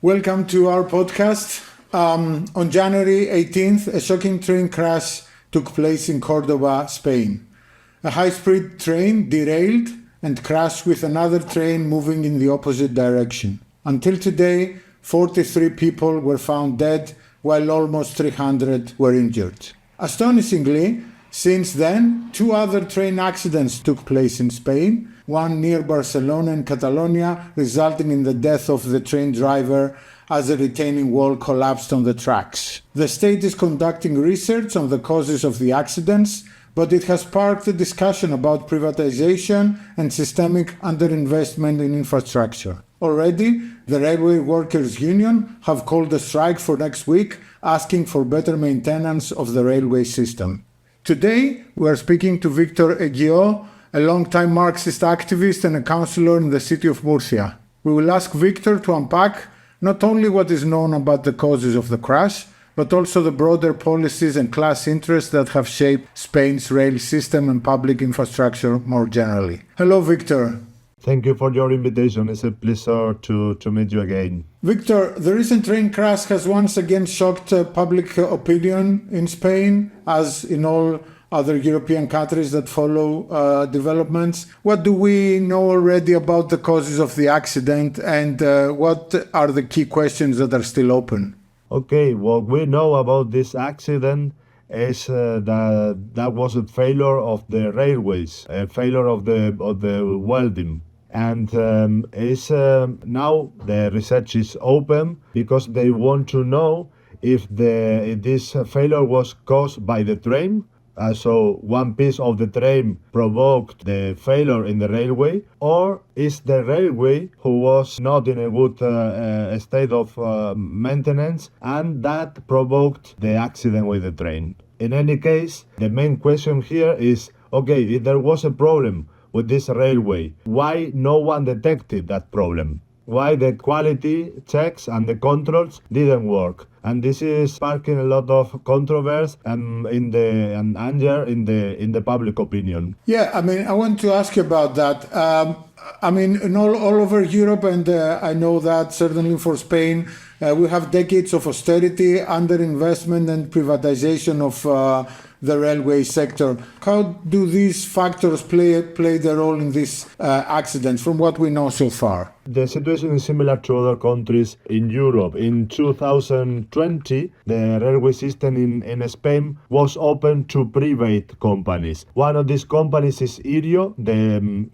Welcome to our podcast. On January 18th, a shocking train crash took place in Cordoba, Spain. A high-speed train derailed and crashed with another train moving in the opposite direction. Until today, 43 people were found dead, while almost 300 were injured. Astonishingly, since then, 2 other train accidents took place in Spain, one near Barcelona and Catalonia, resulting in the death of the train driver as a retaining wall collapsed on the tracks. The state is conducting research on the causes of the accidents, but it has sparked a discussion about privatisation and systemic underinvestment in infrastructure. Already, the Railway Workers' Union have called a strike for next week, asking for better maintenance of the railway system. Today, we are speaking to Víctor Egío, a long-time Marxist activist and a councilor in the city of Murcia. We will ask Víctor to unpack not only what is known about the causes of the crash, but also the broader policies and class interests that have shaped Spain's rail system and public infrastructure more generally. Hello, Víctor. Thank you for your invitation. It's a pleasure to meet you again. Víctor, the recent train crash has once again shocked public opinion in Spain, as in all other European countries that follow developments. What do we know already about the causes of the accident, and what are the key questions that are still open? Okay, what we know about this accident is that was a failure of the railways, a failure of the welding. And now the research is open because they want to know if this failure was caused by the train. So one piece of the train provoked the failure in the railway, or is the railway who was not in a good state of maintenance, and that provoked the accident with the train. In any case, the main question here is, okay, if there was a problem with this railway, why no one detected that problem? Why the quality checks and the controls didn't work? And this is sparking a lot of controversy and anger in the public opinion. Yeah, I want to ask you about that. In all over Europe, and I know that certainly for Spain, we have decades of austerity, underinvestment, and privatization of the railway sector. How do these factors play their role in these accidents, from what we know so far? The situation is similar to other countries in Europe. In 2020, the railway system in Spain was open to private companies. One of these companies is Egío,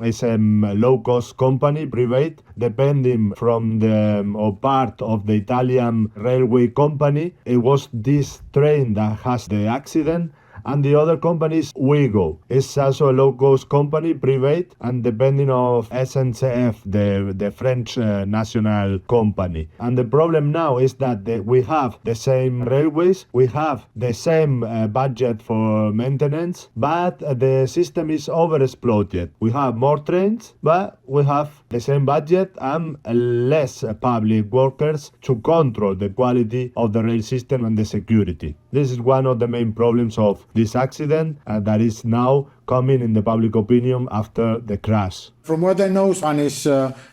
it's a low-cost company, private, depending from the part of the Italian railway company. It was this train that has the accident. And the other company is Ouigo. It's also a low-cost company, private, and depending of SNCF, the French national company. And the problem now is that we have the same railways, we have the same budget for maintenance, but the system is overexploited. We have more trains, but we have the same budget and less public workers to control the quality of the rail system and the security. This is one of the main problems of this accident that is now coming in the public opinion after the crash. From what I know, Spanish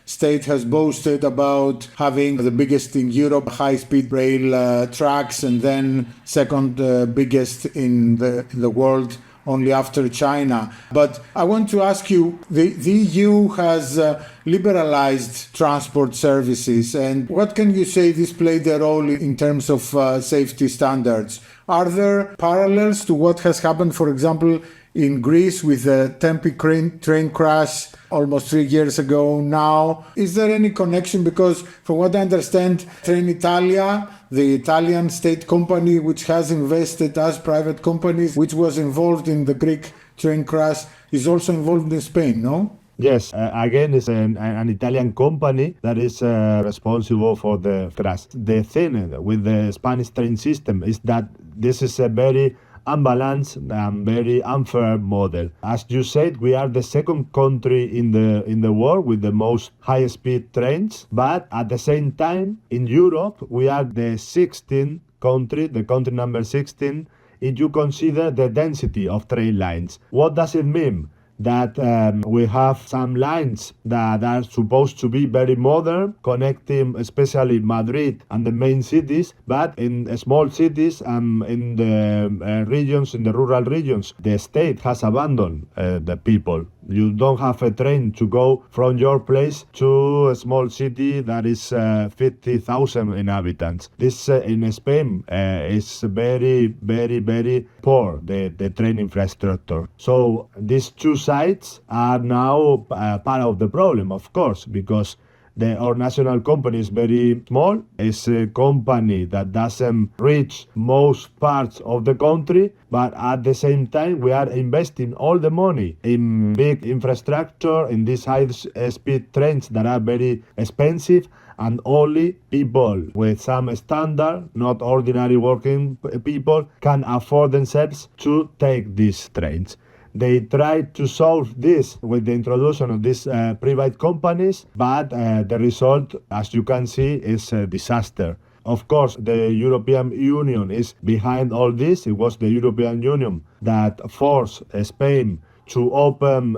state has boasted about having the biggest in Europe high-speed rail tracks, and then second biggest in the world, only after China. But I want to ask you, the EU has liberalized transport services, and what can you say this played a role in terms of safety standards? Are there parallels to what has happened, for example, in Greece with the Tempe train crash almost 3 years ago now? Is there any connection? Because from what I understand, Trenitalia, the Italian state company which has invested as private companies, which was involved in the Greek train crash, is also involved in Spain, no? Yes, again, it's an Italian company that is responsible for the crash. The thing with the Spanish train system is that this is a very unbalanced and very unfair model. As you said, we are the second country in the world with the most high-speed trains, but at the same time, in Europe, we are the 16th country, the country number 16, if you consider the density of train lines. What does it mean? that we have some lines that are supposed to be very modern, connecting especially Madrid and the main cities, but in small cities and in the regions, in the rural regions, the state has abandoned the people. You don't have a train to go from your place to a small city that is 50,000 inhabitants. This in Spain is very, very, very poor, the train infrastructure. So these two sides are now part of the problem, of course, because our national company is very small. It's a company that doesn't reach most parts of the country, but at the same time, we are investing all the money in big infrastructure, in these high-speed trains that are very expensive, and only people with some standard, not ordinary working people, can afford themselves to take these trains. They tried to solve this with the introduction of these private companies, but the result, as you can see, is a disaster. Of course, the European Union is behind all this. It was the European Union that forced Spain to open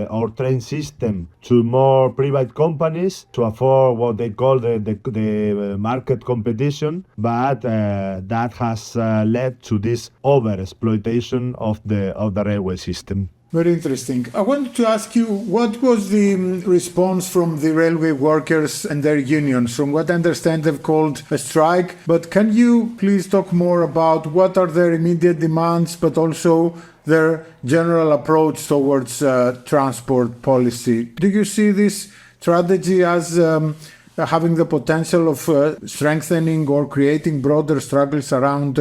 our train system to more private companies to afford what they call the market competition, but that has led to this over-exploitation of the railway system. Very interesting. I wanted to ask you, what was the response from the railway workers and their unions? From what I understand, they've called a strike. But can you please talk more about what are their immediate demands, but also their general approach towards transport policy? Do you see this strategy as having the potential of strengthening or creating broader struggles around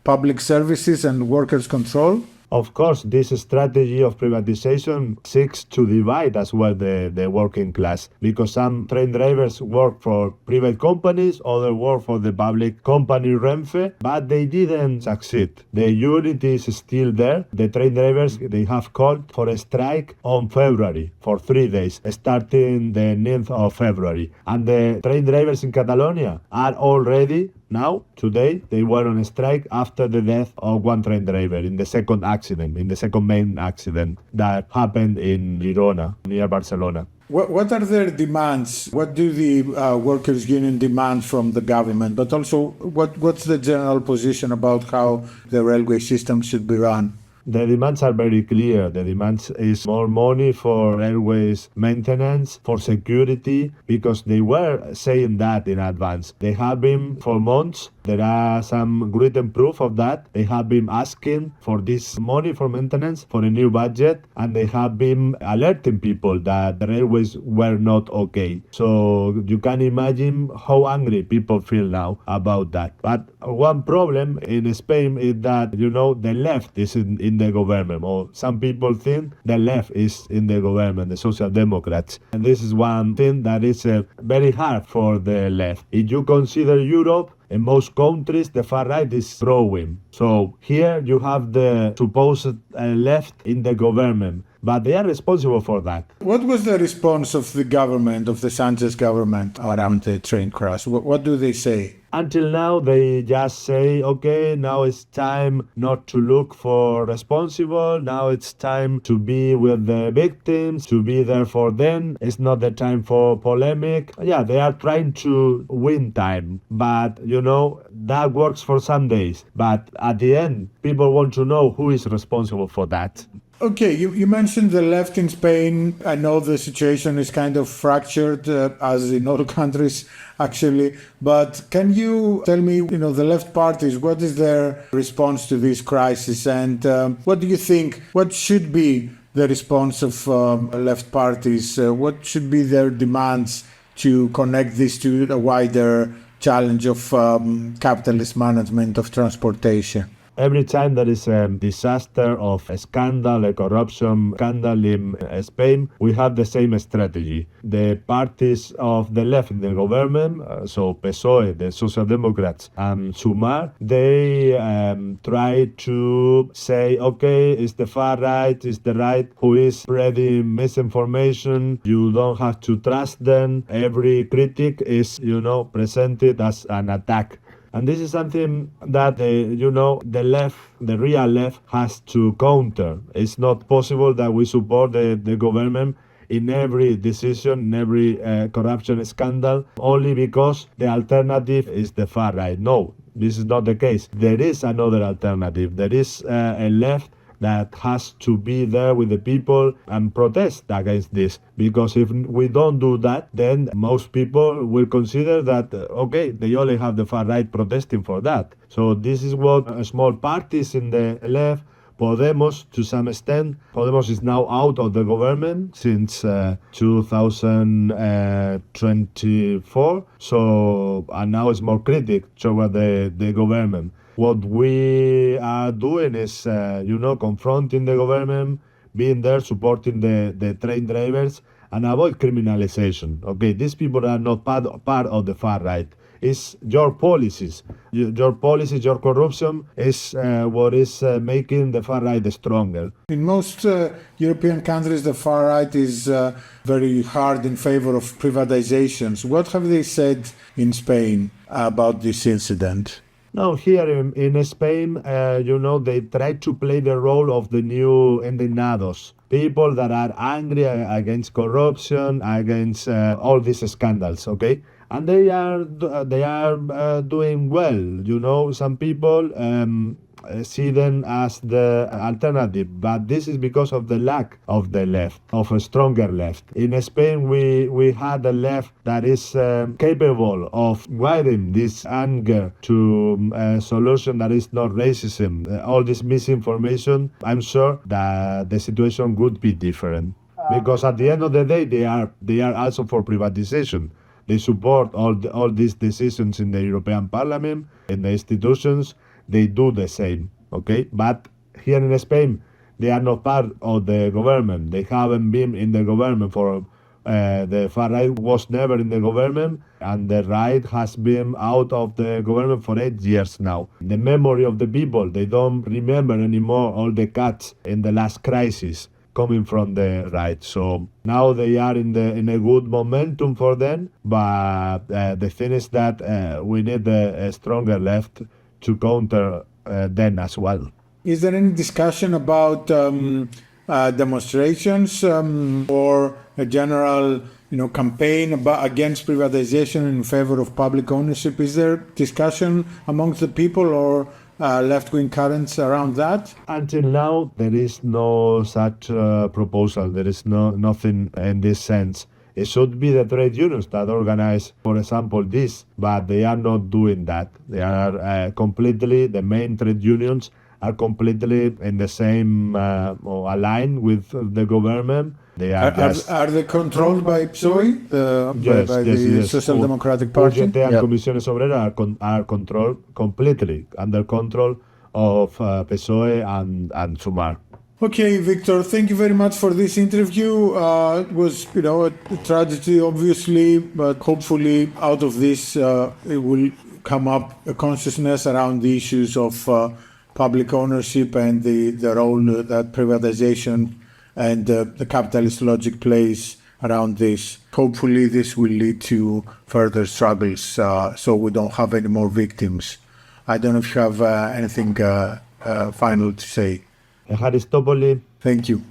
public services and workers' control? Of course, this strategy of privatization seeks to divide as well the working class, because some train drivers work for private companies, others work for the public company Renfe, but they didn't succeed. The unity is still there. The train drivers, they have called for a strike on February for 3 days, starting the 9th of February. And the train drivers in Catalonia are already now, today, they were on a strike after the death of one train driver in the second main accident that happened in Girona, near Barcelona. What are their demands? What do the workers' union demand from the government? But also, what's the general position about how the railway system should be run? The demands are very clear. The demands is more money for railways maintenance, for security, because they were saying that in advance. They have been for months. There are some written proof of that. They have been asking for this money for maintenance, for a new budget, and they have been alerting people that the railways were not okay. So you can imagine how angry people feel now about that. But one problem in Spain is that, the left is in the government, or some people think the left is in the government, the Social Democrats. And this is one thing that is very hard for the left. If you consider Europe, in most countries, the far right is growing. So here you have the supposed left in the government, but they are responsible for that. What was the response of the government, of the Sanchez government, around the train crash? What do they say? Until now, they just say, okay, now it's time not to look for responsible. Now it's time to be with the victims, to be there for them. It's not the time for polemic. Yeah, they are trying to win time. But, that works for some days. But at the end, people want to know who is responsible for that. Okay, you mentioned the left in Spain. I know the situation is kind of fractured, as in all countries, actually. But can you tell me, the left parties, what is their response to this crisis? And what do you think, what should be the response of left parties? What should be their demands to connect this to a wider challenge of capitalist management of transportation? Every time there is a disaster of a scandal, a corruption scandal in Spain, we have the same strategy. The parties of the left in the government, so PSOE, the Social Democrats, and Sumar, they try to say, okay, it's the far right, it's the right who is spreading misinformation. You don't have to trust them. Every critic is, presented as an attack. And this is something that, the left, the real left, has to counter. It's not possible that we support the government in every decision, in every corruption scandal, only because the alternative is the far right. No, this is not the case. There is another alternative. There is a left that has to be there with the people and protest against this. Because if we don't do that, then most people will consider that, okay, they only have the far right protesting for that. So this is what small parties in the left, Podemos, to some extent, Podemos is now out of the government since 2024, so, and now it's more critic toward the government. What we are doing is, confronting the government, being there, supporting the train drivers, and avoid criminalization. Okay, these people are not part of the far right. It's your policies. Your policies, your corruption is what is making the far right stronger. In most European countries, the far right is very hard in favor of privatizations. What have they said in Spain about this incident? No, here in Spain, they try to play the role of the new indignados, people that are angry against corruption, against all these scandals, okay? And they are doing well. Some people see them as the alternative, but this is because of the lack of the left, of a stronger left. In Spain, we had a left that is capable of guiding this anger to a solution that is not racism. All this misinformation, I'm sure that the situation would be different. Because at the end of the day, they are also for privatization. They support all these decisions in the European Parliament, in the institutions. They do the same, okay? But here in Spain, they are not part of the government. They haven't been in the government for, the far right was never in the government, and the right has been out of the government for 8 years now. The memory of the people, they don't remember anymore all the cuts in the last crisis coming from the right. So now they are in a good momentum for them, but the thing is that we need a stronger left to counter them as well. Is there any discussion about demonstrations or a general campaign against privatization in favor of public ownership? Is there discussion amongst the people or left-wing currents around that? Until now, there is no such proposal. There is nothing in this sense. It should be the trade unions that organize, for example, this, but they are not doing that. They are completely, the main trade unions are completely in the same, or aligned with the government. They are they controlled by PSOE, by the Social Democratic Party? UGT and Comisiones Obreras are controlled completely, under control of PSOE and Sumar. Okay, Victor, thank you very much for this interview. It was, a tragedy, obviously, but hopefully out of this it will come up a consciousness around the issues of public ownership and the role that privatization and the capitalist logic plays around this. Hopefully this will lead to further struggles so we don't have any more victims. I don't know if you have anything final to say. Thank you. Thank you.